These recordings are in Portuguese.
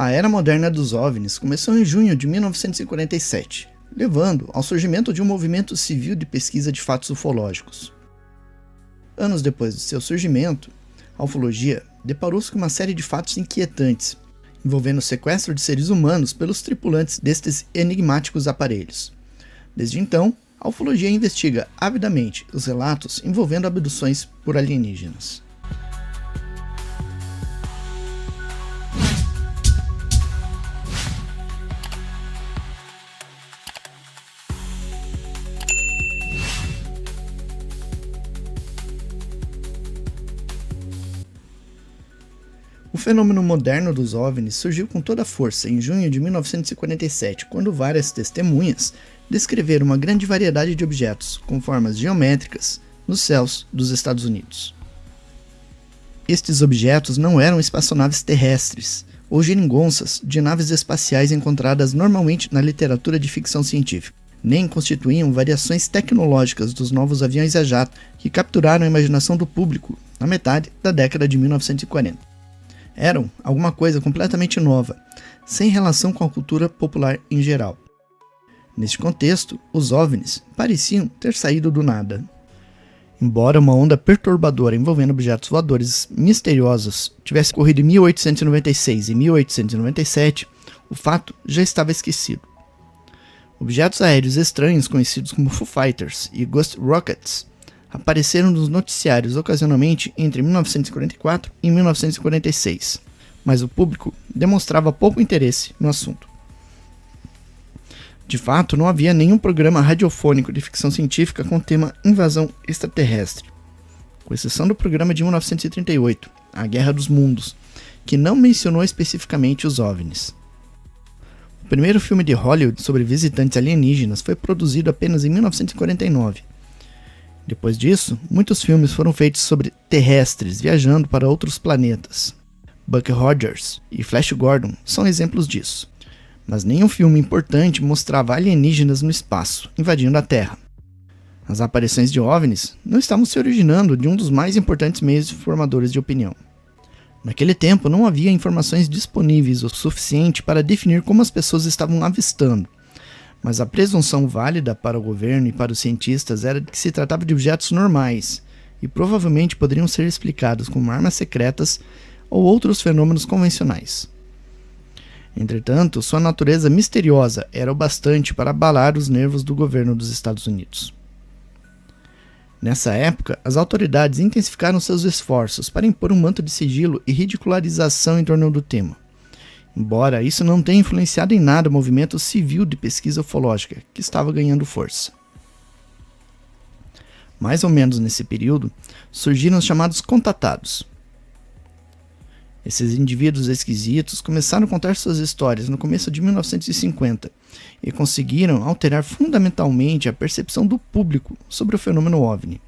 A era moderna dos OVNIs começou em junho de 1947, levando ao surgimento de um movimento civil de pesquisa de fatos ufológicos. Anos depois de seu surgimento, a ufologia deparou-se com uma série de fatos inquietantes, envolvendo o sequestro de seres humanos pelos tripulantes destes enigmáticos aparelhos. Desde então, a ufologia investiga avidamente os relatos envolvendo abduções por alienígenas. O fenômeno moderno dos OVNIs surgiu com toda a força em junho de 1947, quando várias testemunhas descreveram uma grande variedade de objetos com formas geométricas nos céus dos Estados Unidos. Estes objetos não eram espaçonaves terrestres ou geringonças de naves espaciais encontradas normalmente na literatura de ficção científica, nem constituíam variações tecnológicas dos novos aviões a jato que capturaram a imaginação do público na metade da década de 1940. Eram alguma coisa completamente nova, sem relação com a cultura popular em geral. Neste contexto, os OVNIs pareciam ter saído do nada. Embora uma onda perturbadora envolvendo objetos voadores misteriosos tivesse ocorrido em 1896 e 1897, o fato já estava esquecido. Objetos aéreos estranhos conhecidos como Foo Fighters e Ghost Rockets apareceram nos noticiários ocasionalmente entre 1944 e 1946, mas o público demonstrava pouco interesse no assunto. De fato, não havia nenhum programa radiofônico de ficção científica com o tema invasão extraterrestre, com exceção do programa de 1938, A Guerra dos Mundos, que não mencionou especificamente os OVNIs. O primeiro filme de Hollywood sobre visitantes alienígenas foi produzido apenas em 1949. Depois disso, muitos filmes foram feitos sobre terrestres viajando para outros planetas. Buck Rogers e Flash Gordon são exemplos disso, mas nenhum filme importante mostrava alienígenas no espaço, invadindo a Terra. As aparições de OVNIs não estavam se originando de um dos mais importantes meios formadores de opinião. Naquele tempo não havia informações disponíveis o suficiente para definir como as pessoas estavam avistando, mas a presunção válida para o governo e para os cientistas era de que se tratava de objetos normais e provavelmente poderiam ser explicados como armas secretas ou outros fenômenos convencionais. Entretanto, sua natureza misteriosa era o bastante para abalar os nervos do governo dos Estados Unidos. Nessa época, as autoridades intensificaram seus esforços para impor um manto de sigilo e ridicularização em torno do tema. Embora isso não tenha influenciado em nada o movimento civil de pesquisa ufológica, que estava ganhando força. Mais ou menos nesse período, surgiram os chamados contatados. Esses indivíduos esquisitos começaram a contar suas histórias no começo de 1950 e conseguiram alterar fundamentalmente a percepção do público sobre o fenômeno OVNI.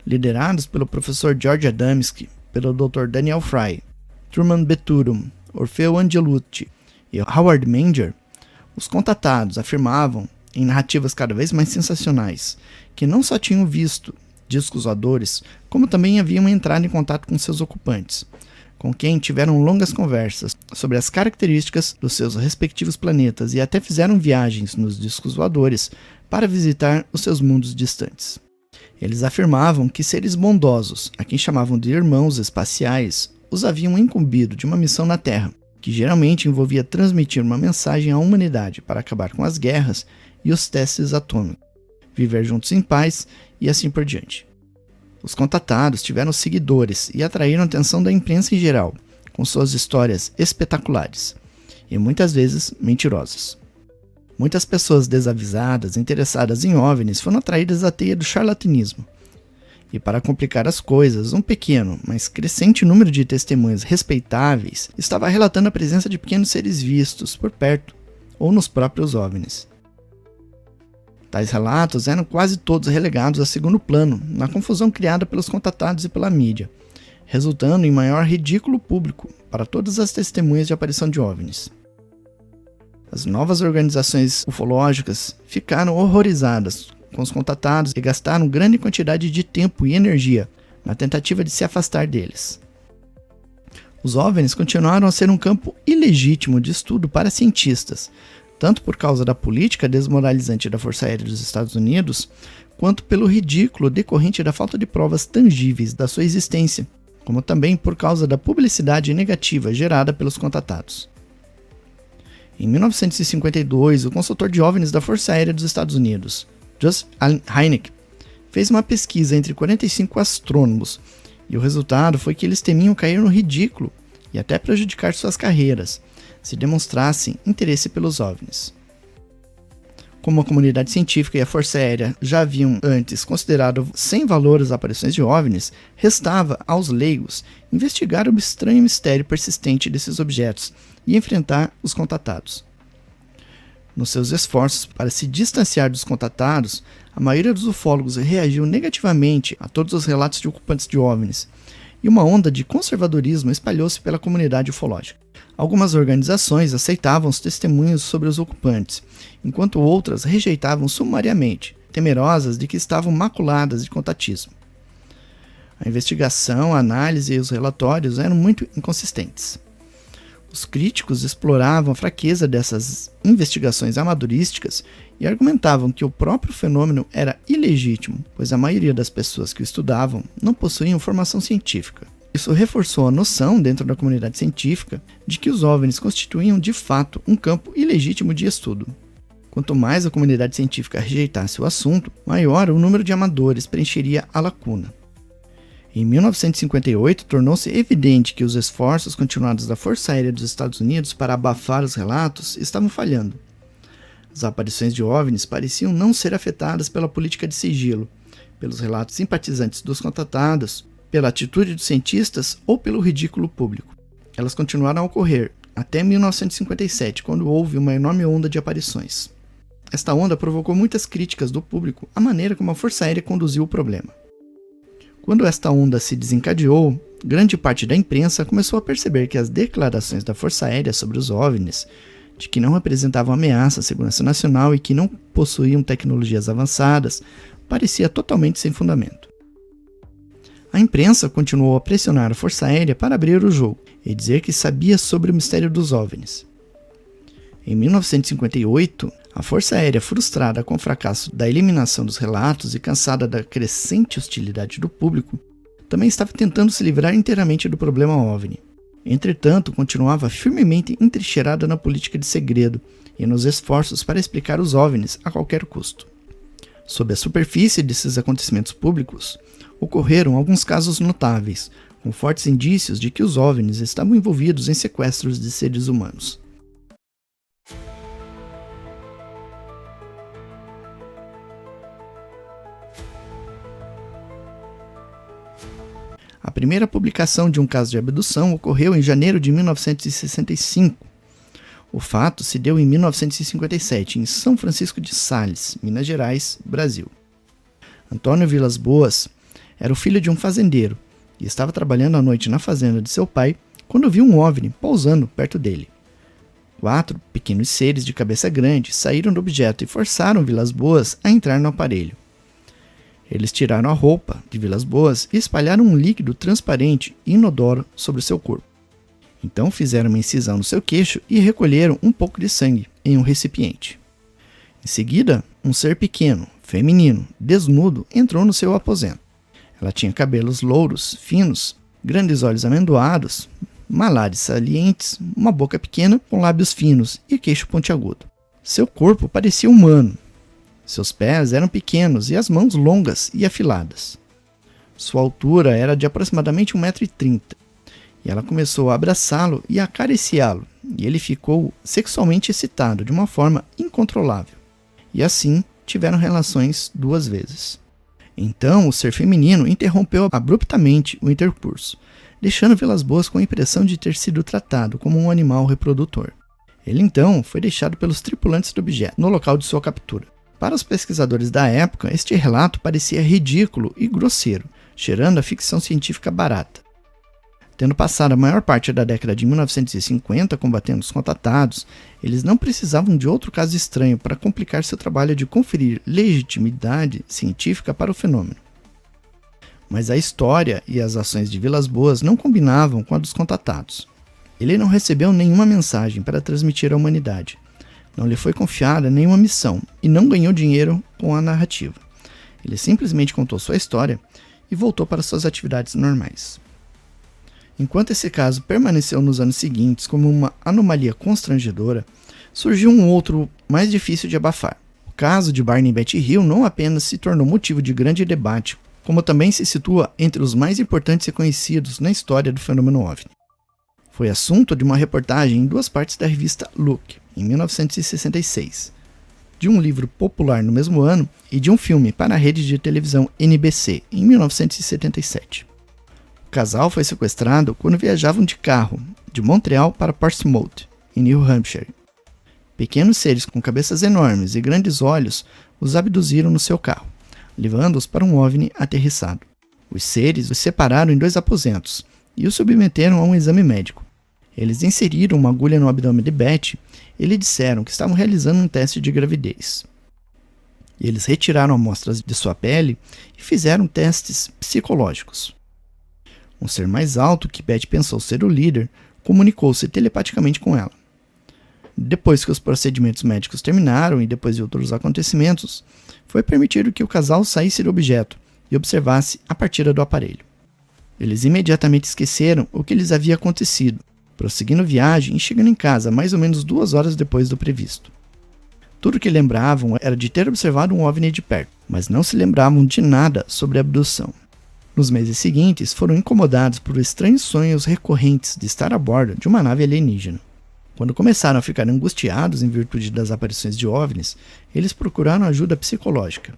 Liderados pelo professor George Adamski, pelo Dr. Daniel Fry, Truman Bethurum, Orfeo Angelucci e Howard Menger, os contatados afirmavam, em narrativas cada vez mais sensacionais, que não só tinham visto discos voadores, como também haviam entrado em contato com seus ocupantes, com quem tiveram longas conversas sobre as características dos seus respectivos planetas e até fizeram viagens nos discos voadores para visitar os seus mundos distantes. Eles afirmavam que seres bondosos, a quem chamavam de irmãos espaciais, os haviam incumbido de uma missão na Terra, que geralmente envolvia transmitir uma mensagem à humanidade para acabar com as guerras e os testes atômicos, viver juntos em paz e assim por diante. Os contatados tiveram seguidores e atraíram a atenção da imprensa em geral, com suas histórias espetaculares, e muitas vezes mentirosas. Muitas pessoas desavisadas, interessadas em OVNIs, foram atraídas à teia do charlatanismo. E para complicar as coisas, um pequeno, mas crescente número de testemunhas respeitáveis estava relatando a presença de pequenos seres vistos por perto ou nos próprios OVNIs. Tais relatos eram quase todos relegados a segundo plano, na confusão criada pelos contatados e pela mídia, resultando em maior ridículo público para todas as testemunhas de aparição de OVNIs. As novas organizações ufológicas ficaram horrorizadas com os contatados e gastaram grande quantidade de tempo e energia na tentativa de se afastar deles. Os OVNIs continuaram a ser um campo ilegítimo de estudo para cientistas, tanto por causa da política desmoralizante da Força Aérea dos Estados Unidos, quanto pelo ridículo decorrente da falta de provas tangíveis da sua existência, como também por causa da publicidade negativa gerada pelos contatados. Em 1952, o consultor de OVNIs da Força Aérea dos Estados Unidos, Joseph Hynek, fez uma pesquisa entre 45 astrônomos, e o resultado foi que eles temiam cair no ridículo e até prejudicar suas carreiras, se demonstrassem interesse pelos OVNIs. Como a comunidade científica e a Força Aérea já haviam antes considerado sem valor as aparições de OVNIs, restava aos leigos investigar o estranho mistério persistente desses objetos e enfrentar os contatados. Nos seus esforços para se distanciar dos contatados, a maioria dos ufólogos reagiu negativamente a todos os relatos de ocupantes de OVNIs, e uma onda de conservadorismo espalhou-se pela comunidade ufológica. Algumas organizações aceitavam os testemunhos sobre os ocupantes, enquanto outras rejeitavam sumariamente, temerosas de que estavam maculadas de contatismo. A investigação, a análise e os relatórios eram muito inconsistentes. Os críticos exploravam a fraqueza dessas investigações amadorísticas e argumentavam que o próprio fenômeno era ilegítimo, pois a maioria das pessoas que o estudavam não possuíam formação científica. Isso reforçou a noção dentro da comunidade científica de que os OVNIs constituíam de fato um campo ilegítimo de estudo. Quanto mais a comunidade científica rejeitasse o assunto, maior o número de amadores preencheria a lacuna. Em 1958, tornou-se evidente que os esforços continuados da Força Aérea dos Estados Unidos para abafar os relatos estavam falhando. As aparições de OVNIs pareciam não ser afetadas pela política de sigilo, pelos relatos simpatizantes dos contatados, pela atitude dos cientistas ou pelo ridículo público. Elas continuaram a ocorrer até 1957, quando houve uma enorme onda de aparições. Esta onda provocou muitas críticas do público à maneira como a Força Aérea conduziu o problema. Quando esta onda se desencadeou, grande parte da imprensa começou a perceber que as declarações da Força Aérea sobre os OVNIs, de que não representavam ameaça à segurança nacional e que não possuíam tecnologias avançadas, parecia totalmente sem fundamento. A imprensa continuou a pressionar a Força Aérea para abrir o jogo e dizer que sabia sobre o mistério dos OVNIs. Em 1958, a Força Aérea, frustrada com o fracasso da eliminação dos relatos e cansada da crescente hostilidade do público, também estava tentando se livrar inteiramente do problema OVNI. Entretanto, continuava firmemente entrincheirada na política de segredo e nos esforços para explicar os OVNIs a qualquer custo. Sob a superfície desses acontecimentos públicos, ocorreram alguns casos notáveis, com fortes indícios de que os OVNIs estavam envolvidos em sequestros de seres humanos. A primeira publicação de um caso de abdução ocorreu em janeiro de 1965. O fato se deu em 1957, em São Francisco de Sales, Minas Gerais, Brasil. Antônio Vilas Boas era o filho de um fazendeiro e estava trabalhando à noite na fazenda de seu pai quando viu um OVNI pousando perto dele. 4 pequenos seres de cabeça grande saíram do objeto e forçaram Vilas Boas a entrar no aparelho. Eles tiraram a roupa de Vilas Boas e espalharam um líquido transparente e inodoro sobre seu corpo. Então fizeram uma incisão no seu queixo e recolheram um pouco de sangue em um recipiente. Em seguida, um ser pequeno, feminino, desnudo, entrou no seu aposento. Ela tinha cabelos louros, finos, grandes olhos amendoados, malares salientes, uma boca pequena com lábios finos e queixo pontiagudo. Seu corpo parecia humano. Seus pés eram pequenos e as mãos longas e afiladas. Sua altura era de aproximadamente 1,30 m. E ela começou a abraçá-lo e a acariciá-lo, e ele ficou sexualmente excitado de uma forma incontrolável. E assim tiveram relações 2 vezes. Então o ser feminino interrompeu abruptamente o intercurso, deixando Vilas Boas com a impressão de ter sido tratado como um animal reprodutor. Ele então foi deixado pelos tripulantes do objeto no local de sua captura. Para os pesquisadores da época, este relato parecia ridículo e grosseiro, cheirando a ficção científica barata. Tendo passado a maior parte da década de 1950 combatendo os contatados, eles não precisavam de outro caso estranho para complicar seu trabalho de conferir legitimidade científica para o fenômeno. mas a história e as ações de Vilas Boas não combinavam com a dos contatados. Ele não recebeu nenhuma mensagem para transmitir à humanidade, não lhe foi confiada nenhuma missão e não ganhou dinheiro com a narrativa. Ele simplesmente contou sua história e voltou para suas atividades normais. Enquanto esse caso permaneceu nos anos seguintes como uma anomalia constrangedora, surgiu um outro mais difícil de abafar. O caso de Barney e Betty Hill não apenas se tornou motivo de grande debate, como também se situa entre os mais importantes e conhecidos na história do fenômeno OVNI. Foi assunto de uma reportagem em 2 partes da revista Look, em 1966, de um livro popular no mesmo ano e de um filme para a rede de televisão NBC, em 1977. O casal foi sequestrado quando viajavam de carro, de Montreal para Portsmouth, em New Hampshire. Pequenos seres com cabeças enormes e grandes olhos os abduziram no seu carro, levando-os para um OVNI aterrissado. Os seres os separaram em 2 aposentos e os submeteram a um exame médico. Eles inseriram uma agulha no abdômen de Betty e lhe disseram que estavam realizando um teste de gravidez. Eles retiraram amostras de sua pele e fizeram testes psicológicos. Um ser mais alto, que Betty pensou ser o líder, comunicou-se telepaticamente com ela. Depois que os procedimentos médicos terminaram e depois de outros acontecimentos, foi permitido que o casal saísse do objeto e observasse a partida do aparelho. Eles imediatamente esqueceram o que lhes havia acontecido, prosseguindo viagem e chegando em casa mais ou menos 2 horas depois do previsto. Tudo o que lembravam era de ter observado um OVNI de perto, mas não se lembravam de nada sobre a abdução. Nos meses seguintes, foram incomodados por estranhos sonhos recorrentes de estar a bordo de uma nave alienígena. Quando começaram a ficar angustiados em virtude das aparições de OVNIs, eles procuraram ajuda psicológica.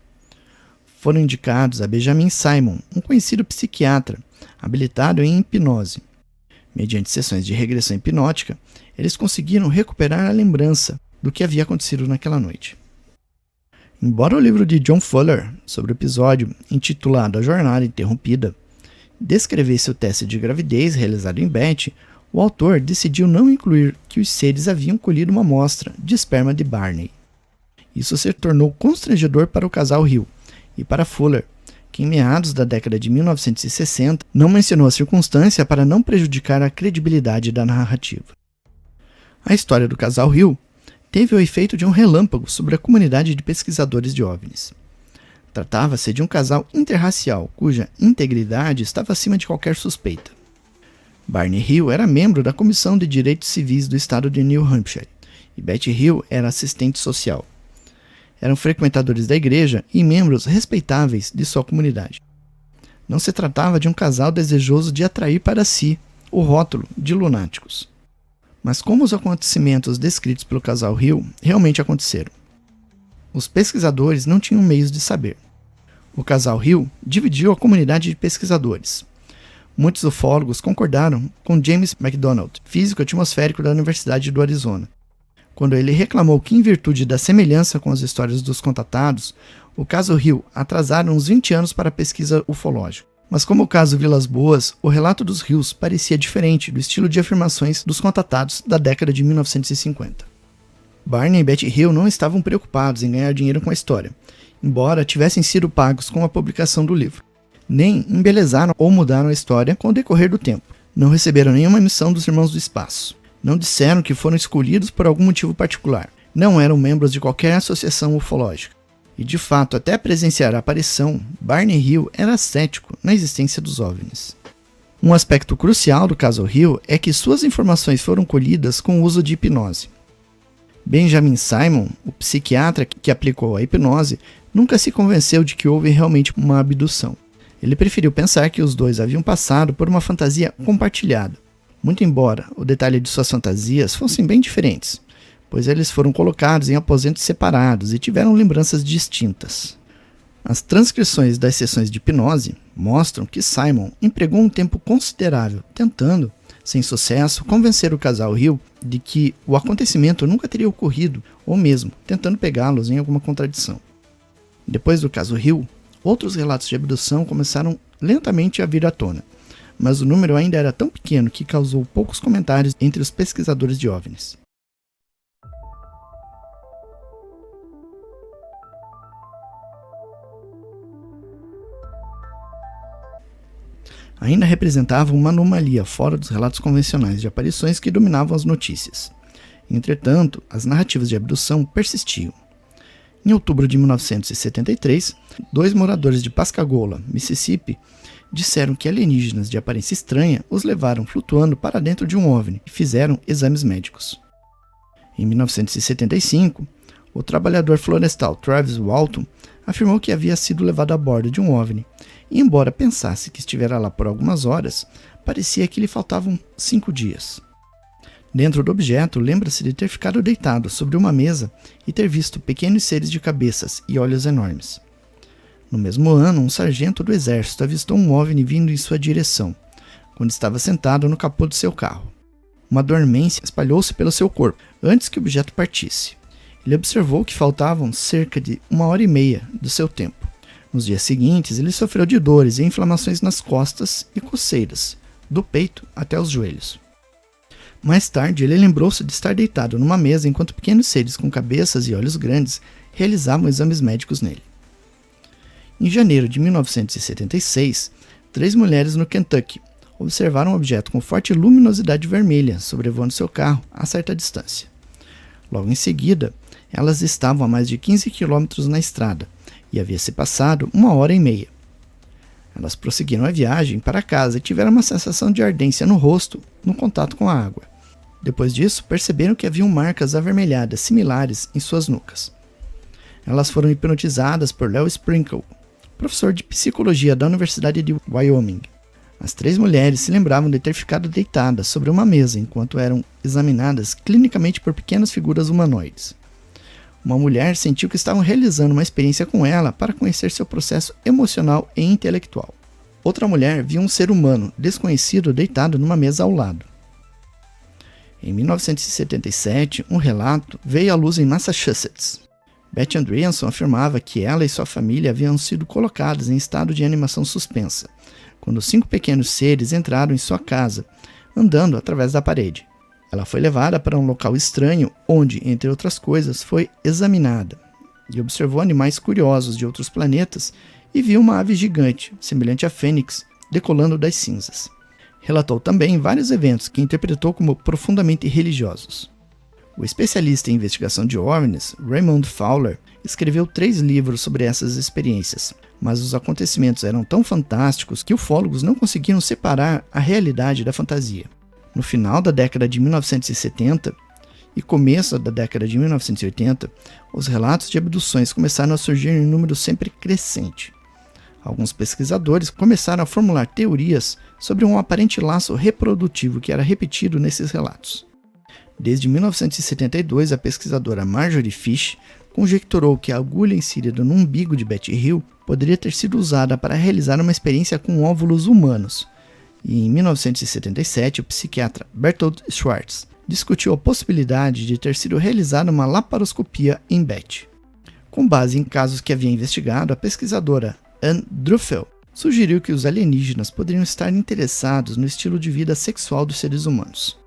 Foram indicados a Benjamin Simon, um conhecido psiquiatra, habilitado em hipnose. Mediante sessões de regressão hipnótica, eles conseguiram recuperar a lembrança do que havia acontecido naquela noite. Embora o livro de John Fuller, sobre o episódio intitulado A Jornada Interrompida, descrevesse o teste de gravidez realizado em Betty, o autor decidiu não incluir que os seres haviam colhido uma amostra de esperma de Barney. Isso se tornou constrangedor para o casal Hill e para Fuller, que em meados da década de 1960 não mencionou a circunstância para não prejudicar a credibilidade da narrativa. A história do casal Hill teve o efeito de um relâmpago sobre a comunidade de pesquisadores de OVNIs. Tratava-se de um casal interracial cuja integridade estava acima de qualquer suspeita. Barney Hill era membro da Comissão de Direitos Civis do estado de New Hampshire e Betty Hill era assistente social. Eram frequentadores da igreja e membros respeitáveis de sua comunidade. Não se tratava de um casal desejoso de atrair para si o rótulo de lunáticos. Mas como os acontecimentos descritos pelo casal Hill realmente aconteceram? Os pesquisadores não tinham meios de saber. O casal Hill dividiu a comunidade de pesquisadores. Muitos ufólogos concordaram com James McDonald, físico atmosférico da Universidade do Arizona, quando ele reclamou que, em virtude da semelhança com as histórias dos contatados, o caso Hill atrasaram uns 20 anos para a pesquisa ufológica. Mas como o caso Vilas Boas, o relato dos Hills parecia diferente do estilo de afirmações dos contatados da década de 1950. Barney e Betty Hill não estavam preocupados em ganhar dinheiro com a história, embora tivessem sido pagos com a publicação do livro. Nem embelezaram ou mudaram a história com o decorrer do tempo. Não receberam nenhuma missão dos Irmãos do Espaço. Não disseram que foram escolhidos por algum motivo particular. Não eram membros de qualquer associação ufológica. E de fato, até presenciar a aparição, Barney Hill era cético na existência dos OVNIs. Um aspecto crucial do caso Hill é que suas informações foram colhidas com o uso de hipnose. Benjamin Simon, o psiquiatra que aplicou a hipnose, nunca se convenceu de que houve realmente uma abdução. Ele preferiu pensar que os dois haviam passado por uma fantasia compartilhada, muito embora o detalhe de suas fantasias fossem bem diferentes, pois eles foram colocados em aposentos separados e tiveram lembranças distintas. As transcrições das sessões de hipnose mostram que Simon empregou um tempo considerável tentando, sem sucesso, convencer o casal Hill de que o acontecimento nunca teria ocorrido, ou mesmo tentando pegá-los em alguma contradição. Depois do caso Hill, outros relatos de abdução começaram lentamente a vir à tona, mas o número ainda era tão pequeno que causou poucos comentários entre os pesquisadores de OVNIs. ainda representavam uma anomalia fora dos relatos convencionais de aparições que dominavam as notícias. Entretanto, as narrativas de abdução persistiam. Em outubro de 1973, 2 moradores de Pascagoula, Mississippi, disseram que alienígenas de aparência estranha os levaram flutuando para dentro de um OVNI e fizeram exames médicos. Em 1975, o trabalhador florestal Travis Walton afirmou que havia sido levado a bordo de um OVNI, e embora pensasse que estivera lá por algumas horas, parecia que lhe faltavam 5 dias. Dentro do objeto, lembra-se de ter ficado deitado sobre uma mesa e ter visto pequenos seres de cabeças e olhos enormes. No mesmo ano, um sargento do exército avistou um OVNI vindo em sua direção, quando estava sentado no capô do seu carro. Uma dormência espalhou-se pelo seu corpo, antes que o objeto partisse. Ele observou que faltavam cerca de 1h30 do seu tempo. Nos dias seguintes, ele sofreu de dores e inflamações nas costas e coceiras, do peito até os joelhos. Mais tarde, ele lembrou-se de estar deitado numa mesa enquanto pequenos seres com cabeças e olhos grandes realizavam exames médicos nele. Em janeiro de 1976, 3 mulheres no Kentucky observaram um objeto com forte luminosidade vermelha sobrevoando seu carro a certa distância. Logo em seguida, elas estavam a mais de 15 quilômetros na estrada e havia se passado 1h30. Elas prosseguiram a viagem para casa e tiveram uma sensação de ardência no rosto no contato com a água. Depois disso, perceberam que haviam marcas avermelhadas similares em suas nucas. Elas foram hipnotizadas por Leo Sprinkle, professor de psicologia da Universidade de Wyoming. As 3 mulheres se lembravam de ter ficado deitadas sobre uma mesa enquanto eram examinadas clinicamente por pequenas figuras humanoides. Uma mulher sentiu que estavam realizando uma experiência com ela para conhecer seu processo emocional e intelectual. Outra mulher viu um ser humano desconhecido deitado numa mesa ao lado. Em 1977, um relato veio à luz em Massachusetts. Beth Andreasson afirmava que ela e sua família haviam sido colocadas em estado de animação suspensa, quando 5 pequenos seres entraram em sua casa, andando através da parede. Ela foi levada para um local estranho, onde, entre outras coisas, foi examinada, e observou animais curiosos de outros planetas e viu uma ave gigante, semelhante a Fênix, decolando das cinzas. Relatou também vários eventos que interpretou como profundamente religiosos. O especialista em investigação de OVNIs, Raymond Fowler, escreveu 3 livros sobre essas experiências, mas os acontecimentos eram tão fantásticos que ufólogos não conseguiam separar a realidade da fantasia. No final da década de 1970 e começo da década de 1980, os relatos de abduções começaram a surgir em número sempre crescente. Alguns pesquisadores começaram a formular teorias sobre um aparente laço reprodutivo que era repetido nesses relatos. Desde 1972, a pesquisadora Marjorie Fish conjecturou que a agulha inserida no umbigo de Betty Hill poderia ter sido usada para realizar uma experiência com óvulos humanos. E em 1977, o psiquiatra Bertold Schwartz discutiu a possibilidade de ter sido realizada uma laparoscopia em Betty. Com base em casos que havia investigado, a pesquisadora Anne Druffel sugeriu que os alienígenas poderiam estar interessados no estilo de vida sexual dos seres humanos.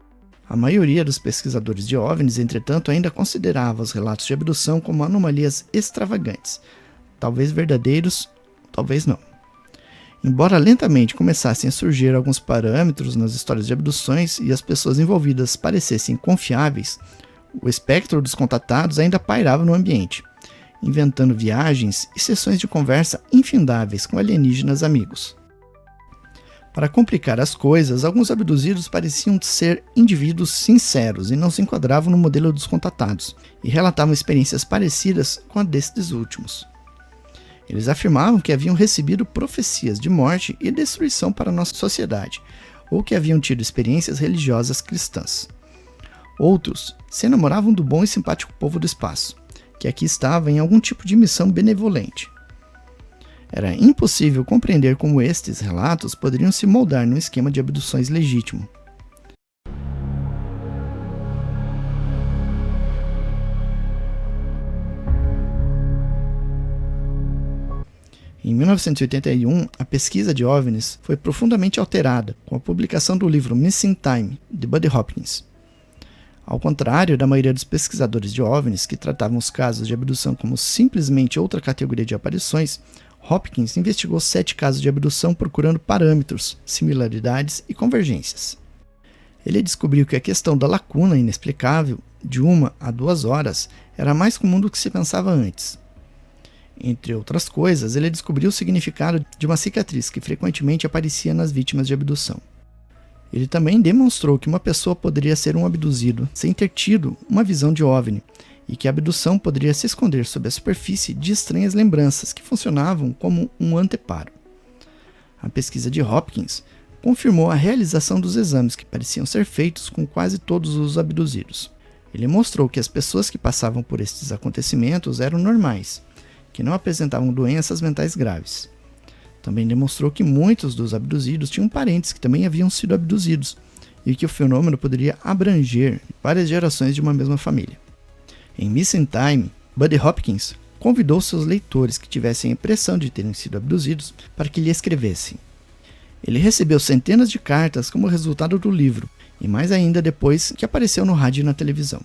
A maioria dos pesquisadores de OVNIs, entretanto, ainda considerava os relatos de abdução como anomalias extravagantes, talvez verdadeiros, talvez não. Embora lentamente começassem a surgir alguns parâmetros nas histórias de abduções e as pessoas envolvidas parecessem confiáveis, o espectro dos contatados ainda pairava no ambiente, inventando viagens e sessões de conversa infindáveis com alienígenas amigos. Para complicar as coisas, alguns abduzidos pareciam ser indivíduos sinceros e não se enquadravam no modelo dos contatados, e relatavam experiências parecidas com a destes últimos. Eles afirmavam que haviam recebido profecias de morte e destruição para a nossa sociedade, ou que haviam tido experiências religiosas cristãs. Outros se enamoravam do bom e simpático povo do espaço, que aqui estava em algum tipo de missão benevolente. Era impossível compreender como estes relatos poderiam se moldar num esquema de abduções legítimo. Em 1981, a pesquisa de OVNIs foi profundamente alterada com a publicação do livro Missing Time, de Buddy Hopkins. Ao contrário da maioria dos pesquisadores de OVNIs que tratavam os casos de abdução como simplesmente outra categoria de aparições, Hopkins investigou 7 casos de abdução procurando parâmetros, similaridades e convergências. Ele descobriu que a questão da lacuna inexplicável de 1 a 2 horas era mais comum do que se pensava antes. Entre outras coisas, ele descobriu o significado de uma cicatriz que frequentemente aparecia nas vítimas de abdução. Ele também demonstrou que uma pessoa poderia ser um abduzido sem ter tido uma visão de OVNI, e que a abdução poderia se esconder sob a superfície de estranhas lembranças que funcionavam como um anteparo. A pesquisa de Hopkins confirmou a realização dos exames que pareciam ser feitos com quase todos os abduzidos. Ele mostrou que as pessoas que passavam por estes acontecimentos eram normais, que não apresentavam doenças mentais graves. Também demonstrou que muitos dos abduzidos tinham parentes que também haviam sido abduzidos, e que o fenômeno poderia abranger várias gerações de uma mesma família. Em Missing Time, Buddy Hopkins convidou seus leitores que tivessem a impressão de terem sido abduzidos para que lhe escrevessem. Ele recebeu centenas de cartas como resultado do livro, e mais ainda depois que apareceu no rádio e na televisão.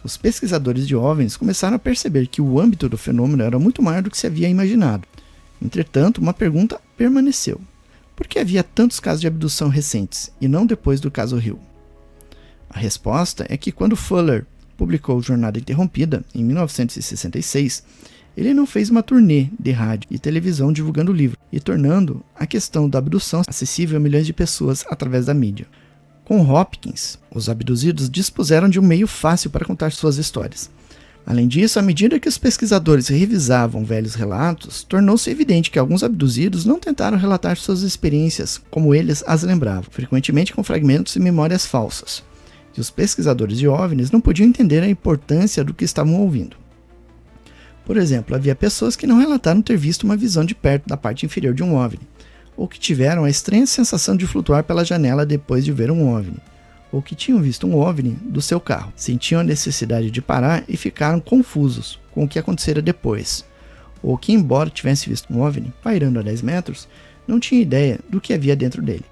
Os pesquisadores de OVNIs começaram a perceber que o âmbito do fenômeno era muito maior do que se havia imaginado. Entretanto, uma pergunta permaneceu. Por que havia tantos casos de abdução recentes, e não depois do caso Hill? A resposta é que quando Fuller publicou Jornada Interrompida, em 1966, ele não fez uma turnê de rádio e televisão divulgando o livro e tornando a questão da abdução acessível a milhões de pessoas através da mídia. Com Hopkins, os abduzidos dispuseram de um meio fácil para contar suas histórias. Além disso, à medida que os pesquisadores revisavam velhos relatos, tornou-se evidente que alguns abduzidos não tentaram relatar suas experiências como eles as lembravam, frequentemente com fragmentos e memórias falsas. E os pesquisadores de OVNIs não podiam entender a importância do que estavam ouvindo. Por exemplo, havia pessoas que não relataram ter visto uma visão de perto da parte inferior de um OVNI, ou que tiveram a estranha sensação de flutuar pela janela depois de ver um OVNI, ou que tinham visto um OVNI do seu carro, sentiam a necessidade de parar e ficaram confusos com o que acontecera depois, ou que, embora tivesse visto um OVNI pairando a 10 metros, não tinha ideia do que havia dentro dele.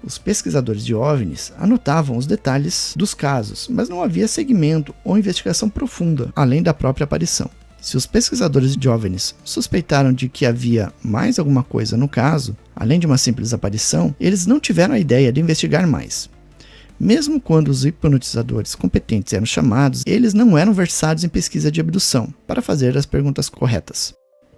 Os pesquisadores de OVNIs anotavam os detalhes dos casos, mas não havia segmento ou investigação profunda, além da própria aparição. Se os pesquisadores de OVNIs suspeitaram de que havia mais alguma coisa no caso, além de uma simples aparição, eles não tiveram a ideia de investigar mais. Mesmo quando os hipnotizadores competentes eram chamados, eles não eram versados em pesquisa de abdução para fazer as perguntas corretas.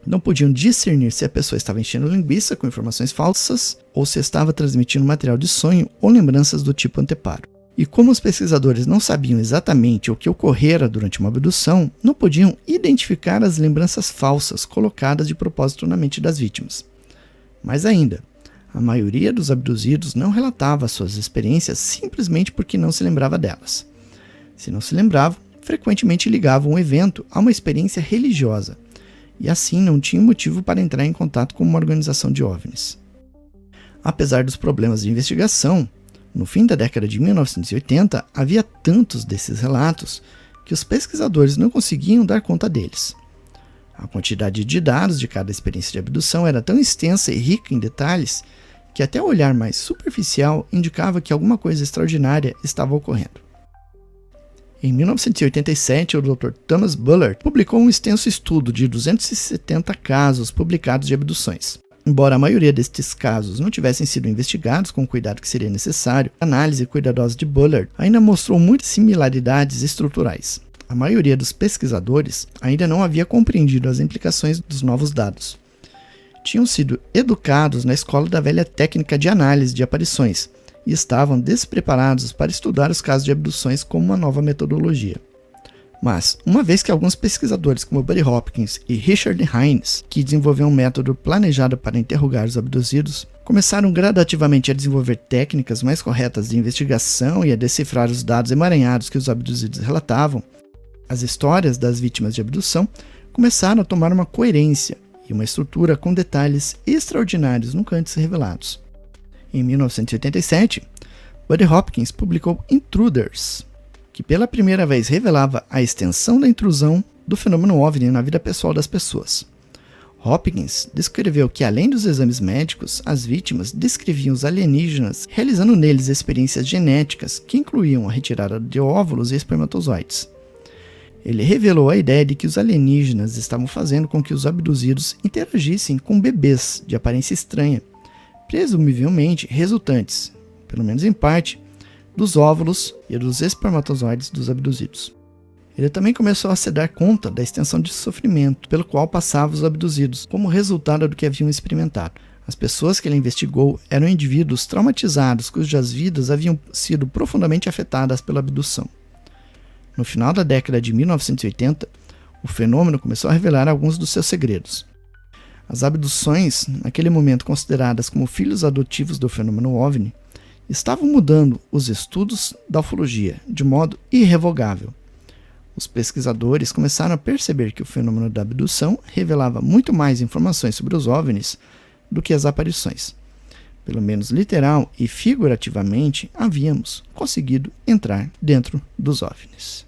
Não podiam discernir se a pessoa estava enchendo linguiça com informações falsas ou se estava transmitindo material de sonho ou lembranças do tipo anteparo. E como os pesquisadores não sabiam exatamente o que ocorrera durante uma abdução, não podiam identificar as lembranças falsas colocadas de propósito na mente das vítimas. Mais ainda, a maioria dos abduzidos não relatava suas experiências simplesmente porque não se lembrava delas. Se não se lembravam, frequentemente ligavam um evento a uma experiência religiosa, e assim não tinham motivo para entrar em contato com uma organização de OVNIs. Apesar dos problemas de investigação, no fim da década de 1980 havia tantos desses relatos que os pesquisadores não conseguiam dar conta deles. A quantidade de dados de cada experiência de abdução era tão extensa e rica em detalhes que até o olhar mais superficial indicava que alguma coisa extraordinária estava ocorrendo. Em 1987, o Dr. Thomas Bullard publicou um extenso estudo de 270 casos publicados de abduções. Embora a maioria destes casos não tivessem sido investigados com o cuidado que seria necessário, a análise cuidadosa de Bullard ainda mostrou muitas similaridades estruturais. A maioria dos pesquisadores ainda não havia compreendido as implicações dos novos dados. Tinham sido educados na escola da velha técnica de análise de aparições e estavam despreparados para estudar os casos de abduções como uma nova metodologia. Mas, uma vez que alguns pesquisadores como Buddy Hopkins e Richard Hines, que desenvolveram um método planejado para interrogar os abduzidos, começaram gradativamente a desenvolver técnicas mais corretas de investigação e a decifrar os dados emaranhados que os abduzidos relatavam, as histórias das vítimas de abdução começaram a tomar uma coerência e uma estrutura com detalhes extraordinários nunca antes revelados. Em 1987, Buddy Hopkins publicou Intruders, que pela primeira vez revelava a extensão da intrusão do fenômeno OVNI na vida pessoal das pessoas. Hopkins descreveu que, além dos exames médicos, as vítimas descreviam os alienígenas realizando neles experiências genéticas que incluíam a retirada de óvulos e espermatozoides. Ele revelou a ideia de que os alienígenas estavam fazendo com que os abduzidos interagissem com bebês de aparência estranha, presumivelmente resultantes, pelo menos em parte, dos óvulos e dos espermatozoides dos abduzidos. Ele também começou a se dar conta da extensão de sofrimento pelo qual passavam os abduzidos, como resultado do que haviam experimentado. As pessoas que ele investigou eram indivíduos traumatizados cujas vidas haviam sido profundamente afetadas pela abdução. No final da década de 1980, o fenômeno começou a revelar alguns dos seus segredos. As abduções, naquele momento consideradas como filhos adotivos do fenômeno OVNI, estavam mudando os estudos da ufologia de modo irrevogável. Os pesquisadores começaram a perceber que o fenômeno da abdução revelava muito mais informações sobre os OVNIs do que as aparições. Pelo menos literal e figurativamente, havíamos conseguido entrar dentro dos OVNIs.